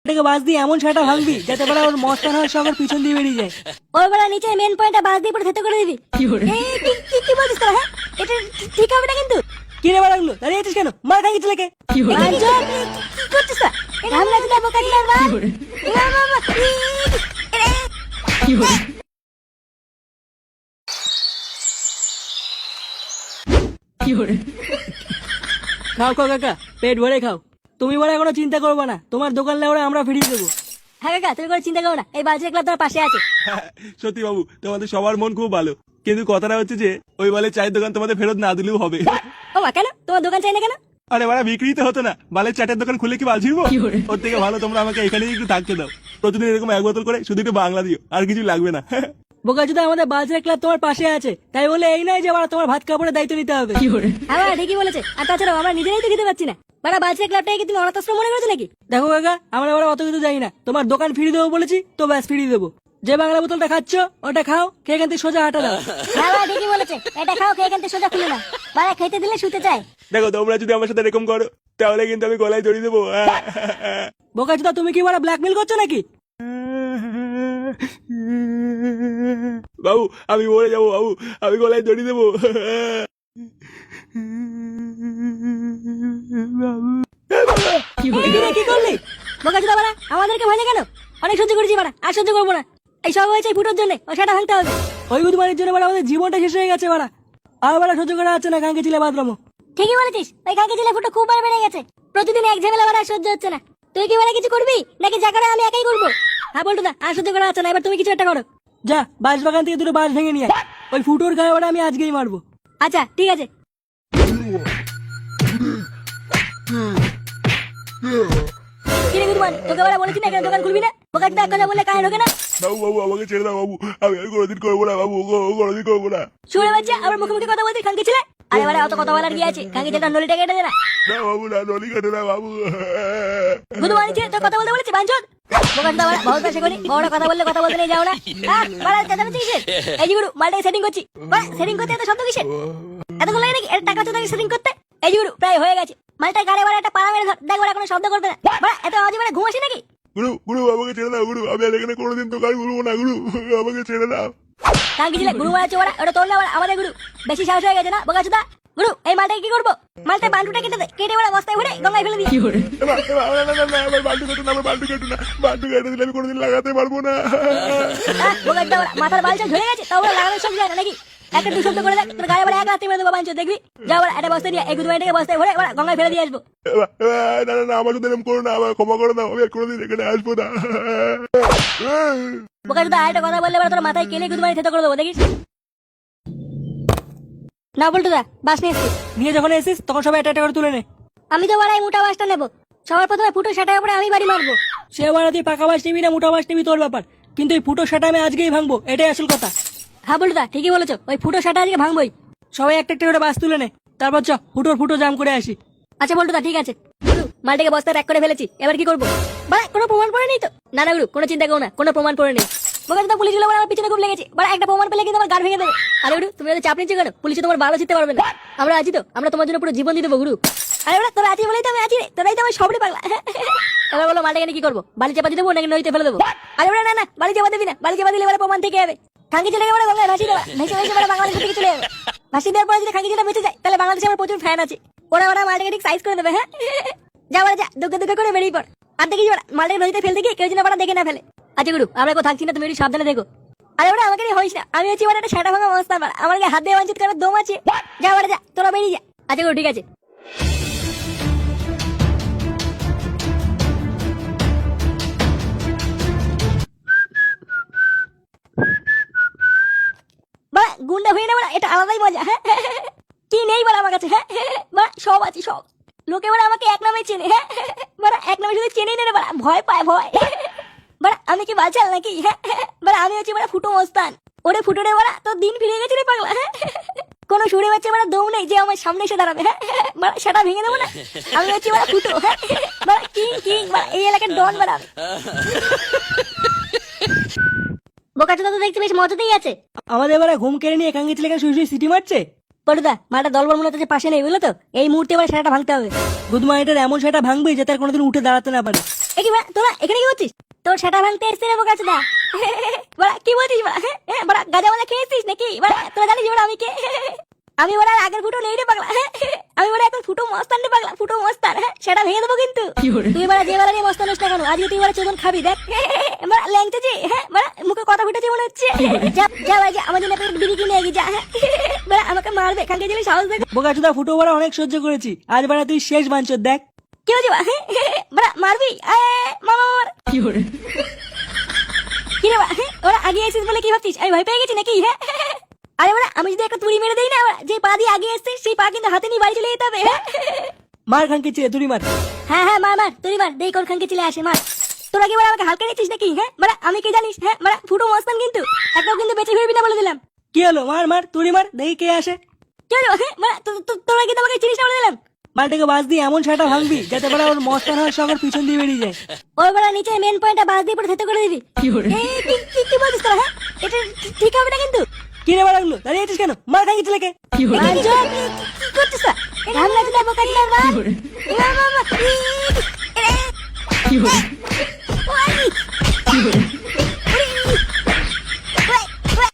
এটাকে বাস দিয়ে এমন সেটা ভাঙবি যাতে বড় ওর মস্তান হওয়ার শখের পিছন দিয়ে বেরিয়ে যায়। ওই বড় নিচে মেন পয়েন্টটা বাস দিয়ে পুরো থেতো করে দিবি। কি বলছিস তোরা? হ্যাঁ এটা ঠিক হবে না কিন্তু। কি রে বাড়াগুলো দাঁড়িয়ে আছিস কেন? মার খাই ছেলেকে। কি করছিস না? আমরা তো বোকা দিলাম মা। খাও খাও কাকা, পেট ভরে খাও। তুমি বড় কোনো চিন্তা করবে না, তোমার দোকান লেওড়া আমরা ফিরিয়ে দেবো। হ্যাঁ কাকা তুমি কোনো চিন্তা করো না, এই বালতি ক্লাব তোমার পাশে আছে। সত্যি বাবু, তোমাদের সবার মন খুব ভালো, কিন্তু কথাটা হচ্ছে যে ওই বালের চায়ের দোকান তোমাদের ফেরত না দিলেও হবে। ও মা কেন তোমার দোকান চাই না কেন? আরে বাড়া, বিক্রি তো হতো না, বালের চাটের দোকান খুলে কি বাল ছিড়বো? ওর থেকে ভালো তোমরা আমাকে এখানেই একটু থাকতে দাও। প্রতিদিন এরকম এক বোতল করে শুধু একটু বাংলা দিও, আর কিছু লাগবে না। বোকাচোদা আমাদের বাজার ক্লাব তোমার পাশে আছে, তাই বলে এই নয় যে বাড়া তোমার ভাত কাপড়ের দায়িত্ব নিতে হবে। হ্যাঁ বাবা ঠিকই বলেছে, আর তাছাড়া আমরা নিজেরাই তো খেতে পাচ্ছি না। বাড়া বালতি ক্লাবটাকে কি তুমি অনাথ আশ্রম মনে করছো নাকি? দেখো কাকা, আমরা ওরা অত কিছু জানি না, তোমার দোকান ফিরিয়ে দেবো বলেছি তো ব্যাস ফিরিয়ে দেবো। যে বাংলা বোতলটা খাচ্ছ ওটা খাও, খেয়ে এখান থেকে সোজা হাঁটা দাও। হ্যাঁ বাবা ঠিকই বলেছে, এটা খাও খেয়ে এখান থেকে সোজা খুলে না। বাড়া খেতে দিলে শুতে চায়। দেখো, তোমরা যদি আমার সাথে এরকম করো তাহলে কিন্তু আমি গলায় জড়িয়ে দেবো। বোকাচোদা তুমি কি বাড়া ব্ল্যাকমেল করছো নাকি? বাবু আমি মরে যাবো, বাবু আমি গলায় জড়িয়ে দেবো। কি করলি? বোকাচোদা বাড়া আমাদেরকে ভয় না কেন? অনেক সহ্য করেছি বাড়া, আর সহ্য করবো না। এই সব হয়েছে এই ফুটোর জন্য, ও সেটা ভাঙতে হবে। ওই বুধবারের জন্য বাড়া আমাদের জীবনটা শেষ হয়ে গেছে বাড়া। আর বাড়া সহ্য করা যাচ্ছে না, কাঙ্কে ছিলে বাদরামো। ঠিকই বলেছিস, ওই কাকে ছেলে ফুটো খুব বার বেড়ে গেছে। প্রতিদিন এক ঝামেলা বাড়া সহ্য হচ্ছে না। তুই কি বাড়া কিছু করবি নাকি যা করে আমি একাই করবো? হ্যাঁ বলতো না, আর সহ্য করা যাচ্ছে না, এবার তুমি কিছু একটা করো। যা বাঁশ বাগান থেকে দুটো বাঁশ ভেঙে নিয়ে আয়। ওই ফুটোর গায়ে ওটা আমি আজকেই মারবো। আচ্ছা ঠিক আছে। কিরে গুরুমান, তোকে বাড়া বলেছি না এখানে দোকান খুলবি না? বোকাচোদা এক কথা বললে কানে ঢোকে না। বাবু বাবু আমাকে ছেড়ে দাও বাবু, আমি আর কোনোদিন করবো না বাবু, কোনোদিন করবো না। শুনে বাচ্চা আবার মুখে কথা বলতে খানকে ছেলে। আরে বাড়া অত কথা বলার কি আছে? খানকে ছেলেটা নলিটা কেটে দে না। না বাবু না, নলি কাটে না বাবু। গুরুমান ছেলে তোর কথা বলতে বলেছে বাঞ্চদ। বোকাচোদা বাড়া বহুত বেশি করি, বড় কথা বললে কথা বলতে নিয়ে যাও না। বাড়া চেঁচামেচি কিসের? এই যে গুরু মালটাকে সেটিং করছি। বাড়া সেটিং করতে এত শব্দ কিসের? এতক্ষণ লাগে নাকি এর টাকা চোদাকে সেটিং করতে? এই যে গুরু প্রায় হয়ে গেছে। মালটা গাড়ি বাড়া একটা পাড়া মেরে ধর, দেখ বাড়া কোনো শব্দ করবে না। বাড়া এত আজে বাড়া ঘুমাসি নাকি? গুরু গুরু আমাকে ছেড়ে দাও গুরু, আমি আর এখানে কোনোদিন দোকান খুলবো না গুরু, আমাকে ছেড়ে দাও। কালকে ছিল গুরু মারা চোরা, ওটা তোর না বাড়া, আমাদের গুরু। বেশি সাহস হয়ে গেছে না বোকাচোদা? গুরু এই মালটাকে কি করবো? মালটা বান্টুটা কেটে দে, কেটে বাড়া বস্তায় ভরে গঙ্গায় ফেলে দিই। আমার বাল্টু কেটে না, আমার বাল্টু কেটে না, বাল্টু কেটে দিলে আমি কোনোদিন লাগাতে পারবো না। বোকাচোদা বাড়া মাথার বালচা ঝরে গেছে, তাও বাড়া লাগানোর সব যায় না নাকি? একটা দু শব্দ করে দেখ, তোর গায়ে বাড়া এক রাত্রি মেরে দেবো বাঞ্চদ, দেখবি? যাও বাড়া একটা বস্তায় দিয়ে এই গুদমাইটাকে বস্তায় ভরে বাড়া গঙ্গায় ফেলে দিয়ে আসবো। না না না, আমার সাথে এরকম করো না, আমার ক্ষমা করে দাও, আমি আর কোনোদিন এখানে আসবো না। বোকাচোদা আর একটা কথা বললে বাড়া তোর মাথায় কেলে গুদমাই থেতো করে দেবো, দেখিস? না বলতো দা বাস নিয়ে এসছি। নিয়ে যখন এসিস তখন সবাই একটা একটা করে তুলে নে। আমি তো বাড়াই মোটা বাসটা নেবো। সবার প্রথমে ফুটো সেটার উপরে আমি বাড়ি মারবো। সে বাড়া তুই পাকা বাঁশ নিবি না মোটা বাঁশ নিবি তোর ব্যাপার, কিন্তু এই ফুটো সেটা আমি আজকেই ভাঙবো, এটাই আসল কথা। হ্যাঁ বলতো দা ঠিকই বলেছো, ওই ফুটো সেটা আজকে ভাঙবোই। সবাই একটা একটা করে বাঁশ তুলে নে, তারপর চ ফুটো জাম করে আসি। আচ্ছা বলতো দা ঠিক আছে। গুরু মালটাকে বস্তায় প্যাক করে ফেলেছি, এবার কি করবো? বাড়া কোনো প্রমাণ পড়ে নেই তো? না না গুরু কোনো চিন্তা করো না, কোনো প্রমাণ পড়ে নেই। বোকাচোদা পুলিশ গুলো আমার পিছনে খুব লেগেছে, বাড়া একটা প্রমাণ পেলে কিন্তু আমার গাড় ভেঙে দেবে। আরে গুরু তুমি তো চাপ নিচ্ছ কেন? পুলিশে তোমার ভালো জিততে পারবে না। আমরা আছি তো, আমরা তোমার জন্য পুরো জীবন দিয়ে দেবো গুরু। আরে বাড়া তোরা আছিস বলেই তো আমি আছি রে, তোরাই তো আমার সবরে পাগলা। এবার বলো মালটাকে কি করবো? বালি চাপা দিয়ে দেবো নাকি নদীতে ফেলে দেবো? আরে বাড়া না না, বালি চাপা দিবি না, বালি চাপা দিলে এবার প্রমাণ থেকে যাবে। খাঙ্কি চলে গেলে গঙ্গায় ভাসিয়ে দেওয়া, ভেসে ভেসে বাড়া বাংলাদেশ থেকে চলে যাবে। ভাসিয়ে দেওয়ার পরে যদি খাঙ্কি চলে বেঁচে যায় তাহলে বাংলাদেশে আমার প্রচুর ফ্যান আছে, ওরা বাড়া মালটাকে ঠিক সাইজ করে দেবে। হ্যাঁ যা বাড়া যা, দুঃখে দুঃখে করে বেরিয়ে পড়। আর দেখিস বাড়া মালটাকে নদীতে ফেলতে গিয়ে কেউ যেন বাড়া দেখে না ফেলে। আচ্ছা গুরু আমরা কোথাও থাকছি না, তুমি একটু সাবধানে দেখো। আরে ওরা আমাকে নিয়ে হইস না, আমি হচ্ছি মানে একটা সেটা ভাঙা অবস্থা, আমার হাত দিয়ে বাঞ্চিত করার দম আছে। যা বাড়া যা, তোরা বেরিয়ে যা। আচ্ছা গুরু ঠিক আছে। বাড়া গুন্ডা হয়ে না বাড়া, এটা আলাদাই মজা। হ্যাঁ কি নেই বাড়া আমার কাছে? হ্যাঁ বাড়া সব আছে সব। লোকে বাড়া আমাকে এক নামে চেনে। হ্যাঁ বাড়া এক নামে শুধু চেনেই না রে বাড়া, ভয় পায় ভয়। বাড়া আমি কি বাচাল নাকি? হ্যাঁ বাড়া আমি হচ্ছি বাড়া ফুটো মস্তান। ওরে ফুটো রে বাড়া, তোর দিন ফিরে গেছে রে পাগলা। হ্যাঁ কোনো সুরে বাচ্চা বাড়া দম নেই যে আমার সামনে এসে দাঁড়াবে। হ্যাঁ বাড়া সেটা ভেঙে দেবো না, আমি হচ্ছি বাড়া ফুটো। হ্যাঁ বাড়া কিং বাড়া, এই এলাকার ডন বাড়া। বোকাচোদা তো দেখছি বেশ মজাতেই আছে। আমাদের এবারে ঘুম কেড়ে নিয়ে কাঙ্কি ছেলে শুয়ে শুয়ে সিটি মারছে। পটুদা মালটা দলবল মনে হচ্ছে পাশে নেই, বুঝলো তো? এই মুহূর্তে এবার সেটা ভাঙতে হবে। গুদমাইটার এমন সেটা ভাঙবে যাতে আর কোনোদিন উঠে দাঁড়াতে না পারে। এ কি বাড়া তোরা এখানে কি করছিস? তোর সেটা ভাঙতে এসছে রে বোকাচোদা। বাড়া কি বলছিস বাড়া? বাড়া গাঁজা মালা খেয়েছিস নাকি? বাড়া তোরা জানিস বাড়া আমি কে? আমি বাড়া আগের ফুটো নেই রে পাগলা। আমি বাড়া এখন ফুটো মস্তান রে পাগলা, ফুটো মস্তান। সেটা ভেঙে দেবো কিন্তু। তুই বাড়া যে বাড়া নিয়ে মস্তান হোস না কেন, আজকে তুই বাড়া চোদন খাবি দেখ। বাড়া ল্যাংচেছি, বাড়া মুখে কথা ফুটেছে মনে হচ্ছে। যা যা বাড়া যা, আমার জন্য একটা বিড়ি কিনে আগে যা। বাড়া আমাকে মারবে, খানকে গেলে সাহস দেখ। বোকাচোদা ফুটো বাড়া অনেক সহ্য করেছি, আজ বাড়া তুই শেষ বাঞ্চর দেখ। কি হয়েছে বাড়া? বাড়া মারবি? মামার কি রে বাড়া? ওরা আগে এসেছিস বলে কি ভাবছিস আমি ভয় পেয়ে গেছি নাকি? আরে বাড়া আমি যদি একটা তুড়ি মেরে দেই না, যে পা দিয়ে আগে এসছিস সেই পা কিন্তু হাতে নিয়ে বাড়ি চলে যেতে হবে। মার খানকে ছেড়ে তুই মার। হ্যাঁ মার তুই মার, দেই কোন খানকে চলে আসে মার। তোরা কি বাড়া আমাকে হালকা নিচ্ছিস নাকি? বাড়া আমি কি জানিস? বাড়া ফুটো মস্তান কিন্তু, একটাও কিন্তু বেঁচে ফিরবি না বলে দিলাম। কি হলো? মার মার তুই মার, দেখি কে আসে। কি হলো? বাড়া তোরা কিন্তু আমাকে চিনিস না বলে দিলাম। মালটাকে বাস দিয়ে এমন সেটা ভাঙবি যাতে বাড়া ওর মস্তান হওয়ার সঙ্গে পিছন দিয়ে বেরিয়ে যায়। ওই বাড়া নিচে মেন পয়েন্টটা বাস দিয়ে পুরো থেতে করে দিবি। কি বলছিস তোরা? এটা ঠিক হবে না কিন্তু। কি রে বাড়াগুলো দাঁড়িয়ে আছিস কেন? মার খানকে ছেলেকে। কি করছিস? আমরা তো যাবো কাজে না কি